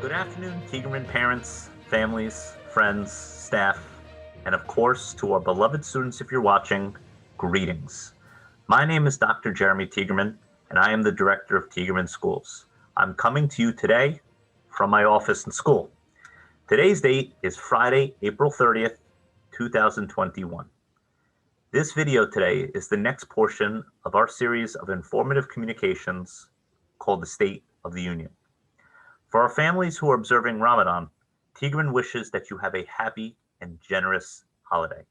Good afternoon, Tiegerman parents, families, friends, staff, and of course, to our beloved students if you're watching, greetings. My name is Dr. Jeremy Tiegerman, and I am the director of Tiegerman Schools. I'm coming to you today from my office in school. Today's date is Friday, April 30th, 2021. This video today is the next portion of our series of informative communications called the State of the Union. For our families who are observing Ramadan, Tiegerman wishes that you have a happy and generous holiday.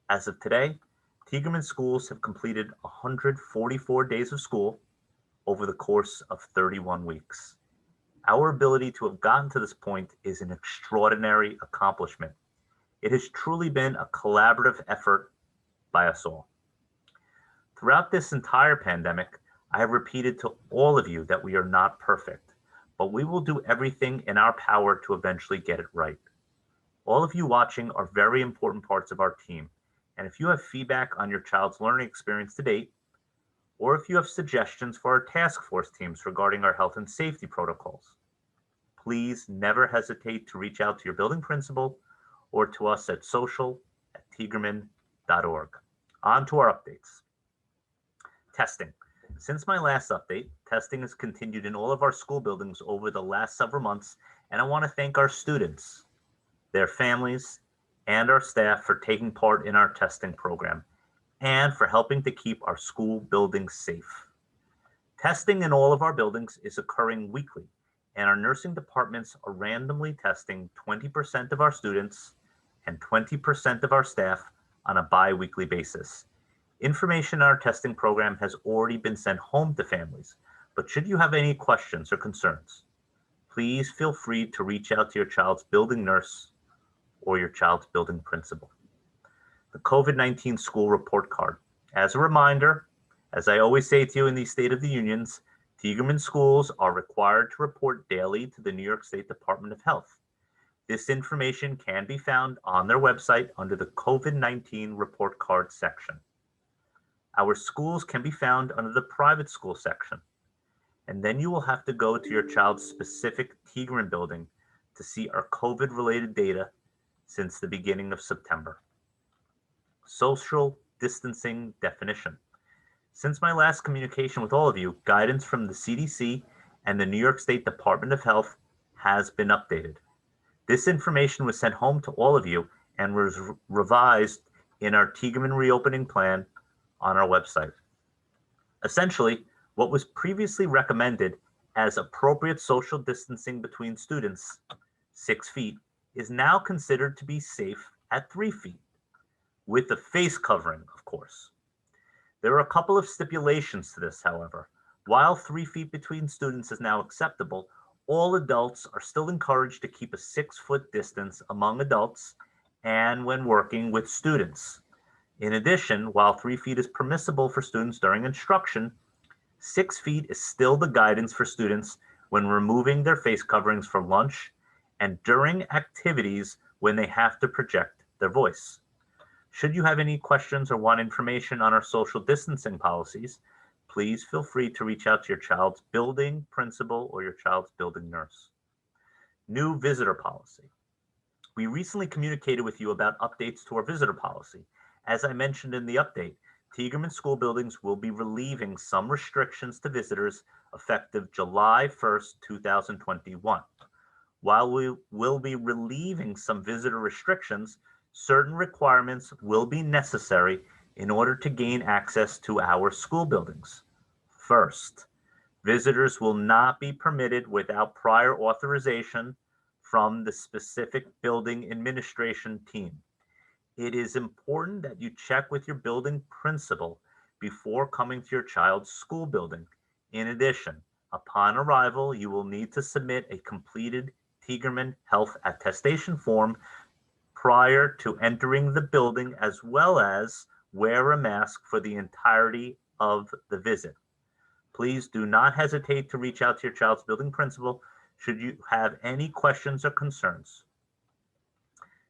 As of today, Tiegerman schools have completed 144 days of school over the course of 31 weeks. Our ability to have gotten to this point is an extraordinary accomplishment. It has truly been a collaborative effort by us all. Throughout this entire pandemic, I have repeated to all of you that we are not perfect, but we will do everything in our power to eventually get it right. All of you watching are very important parts of our team, and if you have feedback on your child's learning experience to date, or if you have suggestions for our task force teams regarding our health and safety protocols, please never hesitate to reach out to your building principal or to us at social@tiegerman.org. On to our updates. Testing. Since my last update, testing has continued in all of our school buildings over the last several months, and I want to thank our students, their families, and our staff for taking part in our testing program and for helping to keep our school buildings safe. Testing in all of our buildings is occurring weekly, and our nursing departments are randomly testing 20% of our students and 20% of our staff on a bi-weekly basis. Information on our testing program has already been sent home to families, but should you have any questions or concerns, please feel free to reach out to your child's building nurse or your child's building principal. The COVID-19 school report card. As a reminder, as I always say to you in these State of the Unions, Tiegerman schools are required to report daily to the New York State Department of Health. This information can be found on their website under the COVID-19 report card section. Our schools can be found under the private school section, and then you will have to go to your child's specific Tiegerman building to see our COVID-related data since the beginning of September. Social distancing definition. Since my last communication with all of you, guidance from the CDC and the New York State Department of Health has been updated. This information was sent home to all of you and was revised in our Tiegerman reopening plan on our website. Essentially, what was previously recommended as appropriate social distancing between students, 6 feet, is now considered to be safe at 3 feet, with a face covering, of course. There are a couple of stipulations to this, however. While 3 feet between students is now acceptable, all adults are still encouraged to keep a 6-foot distance among adults and when working with students. In addition, while 3 feet is permissible for students during instruction, 6 feet is still the guidance for students when removing their face coverings for lunch and during activities when they have to project their voice. Should you have any questions or want information on our social distancing policies, please feel free to reach out to your child's building principal or your child's building nurse. New visitor policy. We recently communicated with you about updates to our visitor policy. As I mentioned in the update, Tiegerman school buildings will be relieving some restrictions to visitors effective July 1st, 2021. While we will be relieving some visitor restrictions, certain requirements will be necessary in order to gain access to our school buildings. First, visitors will not be permitted without prior authorization from the specific building administration team. It is important that you check with your building principal before coming to your child's school building. In addition, upon arrival, you will need to submit a completed Tiegerman health attestation form prior to entering the building, as well as wear a mask for the entirety of the visit. Please do not hesitate to reach out to your child's building principal should you have any questions or concerns.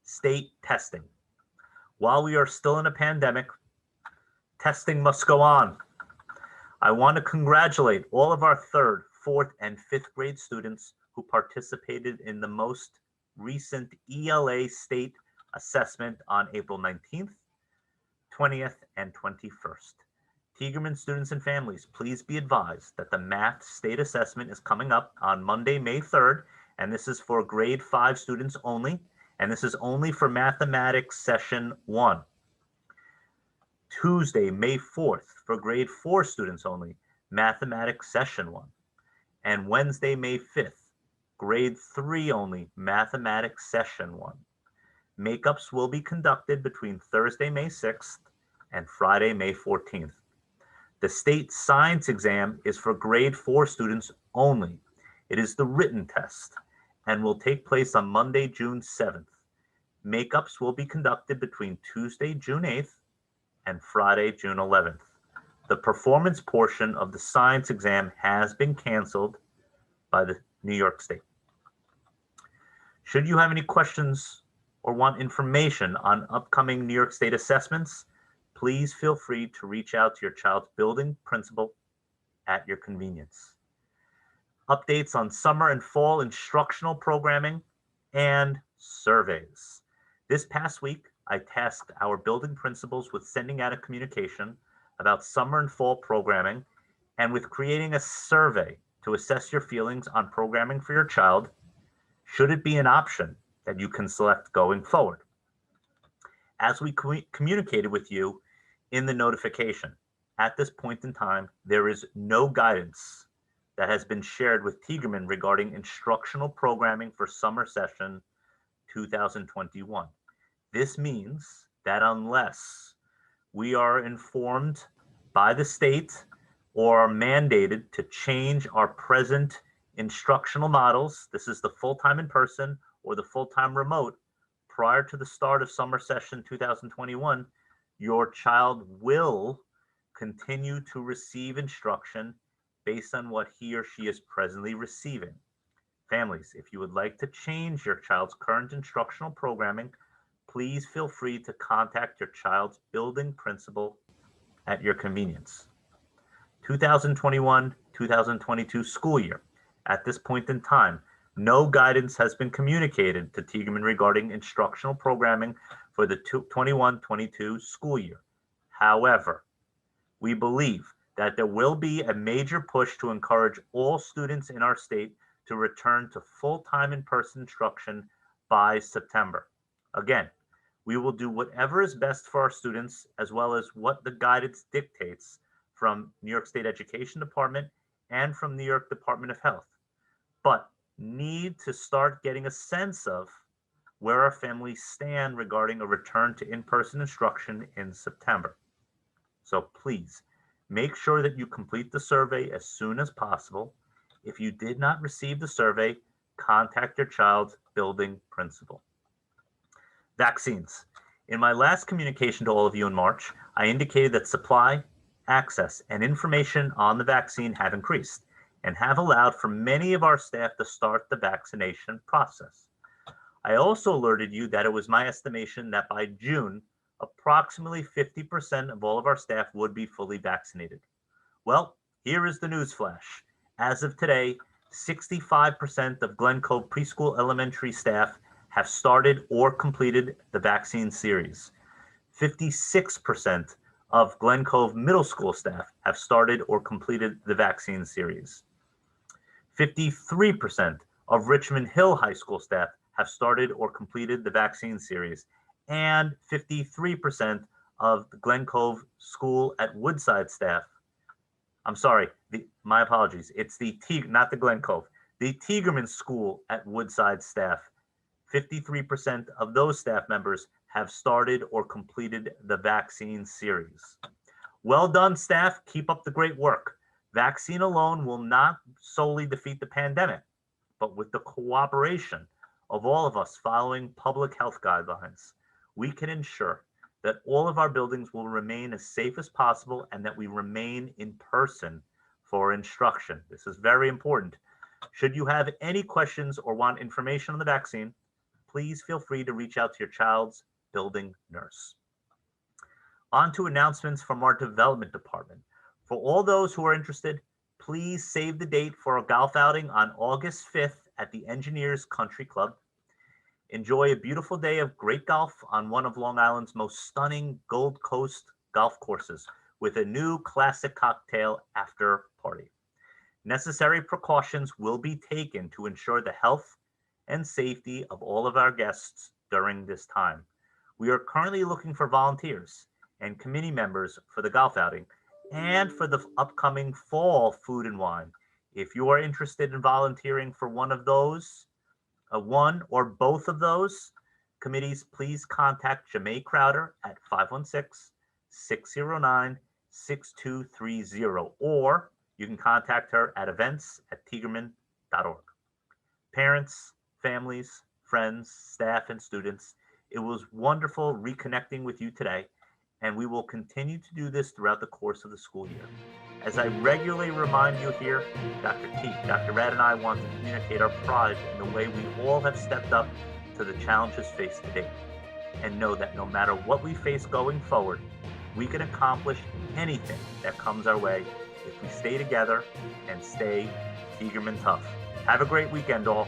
State testing. While we are still in a pandemic, testing must go on. I want to congratulate all of our 3rd, 4th, and 5th grade students who participated in the most recent ELA state assessment on April 19th, 20th, and 21st. Tiegerman students and families, please be advised that the math state assessment is coming up on Monday, May 3rd, and this is for grade 5 students only, and this is only for mathematics session 1. Tuesday, May 4th, for grade 4 students only, mathematics session 1. And Wednesday, May 5th, grade 3 only, mathematics session 1. Makeups will be conducted between Thursday, May 6th and Friday, May 14th. The state science exam is for grade 4 students only. It is the written test and will take place on Monday, June 7th. Makeups will be conducted between Tuesday, June 8th and Friday, June 11th. The performance portion of the science exam has been canceled by the New York State. Should you have any questions or want information on upcoming New York State assessments, please feel free to reach out to your child's building principal at your convenience. Updates on summer and fall instructional programming and surveys. This past week, I tasked our building principals with sending out a communication about summer and fall programming and with creating a survey to assess your feelings on programming for your child, should it be an option that you can select going forward. As we communicated with you in the notification, at this point in time, there is no guidance that has been shared with Tiegerman regarding instructional programming for summer session 2021. This means that unless we are informed by the state or are mandated to change our present instructional models, this is the full-time in-person or the full-time remote, prior to the start of summer session 2021, your child will continue to receive instruction based on what he or she is presently receiving. Families, if you would like to change your child's current instructional programming, please feel free to contact your child's building principal at your convenience. 2021-2022 school year. At this point in time, no guidance has been communicated to Tiegerman regarding instructional programming for the 21-22 school year. However, we believe that there will be a major push to encourage all students in our state to return to full-time in-person instruction by September. Again, we will do whatever is best for our students as well as what the guidance dictates from New York State Education Department and from New York Department of Health, but need to start getting a sense of where our families stand regarding a return to in-person instruction in September. So please make sure that you complete the survey as soon as possible. If you did not receive the survey, contact your child's building principal. Vaccines. In my last communication to all of you in March, I indicated that supply, access, and information on the vaccine have increased and have allowed for many of our staff to start the vaccination process. I also alerted you that it was my estimation that by June, approximately 50% of all of our staff would be fully vaccinated. Well, here is the news flash. As of today, 65% of Glen Cove preschool elementary staff have started or completed the vaccine series. 56% of Glen Cove middle school staff have started or completed the vaccine series. 53% of Richmond Hill High School staff have started or completed the vaccine series, and 53% of the Glen Cove School at Woodside staff, I'm sorry, my apologies, it's not the Glen Cove, the Tiegerman School at Woodside staff, 53% of those staff members have started or completed the vaccine series. Well done, staff. Keep up the great work. Vaccine alone will not solely defeat the pandemic, but with the cooperation of all of us following public health guidelines, we can ensure that all of our buildings will remain as safe as possible and that we remain in person for instruction. This is very important. Should you have any questions or want information on the vaccine, please feel free to reach out to your child's building nurse. On to announcements from our development department. For all those who are interested, please save the date for a golf outing on August 5th at the Engineers Country Club. Enjoy a beautiful day of great golf on one of Long Island's most stunning Gold Coast golf courses with a new classic cocktail after party. Necessary precautions will be taken to ensure the health and safety of all of our guests during this time. We are currently looking for volunteers and committee members for the golf outing and for the upcoming fall food and wine. If you are interested in volunteering for one or both of those committees, please contact Jamae Crowder at 516-609-6230, or you can contact her at events@tiegerman.org. Parents, families, friends, staff, and students, it was wonderful reconnecting with you today, and we will continue to do this throughout the course of the school year. As I regularly remind you here, Dr. Keith, Dr. Rad, and I want to communicate our pride in the way we all have stepped up to the challenges faced today, and know that no matter what we face going forward, we can accomplish anything that comes our way if we stay together and stay Tiegerman tough. Have a great weekend, all.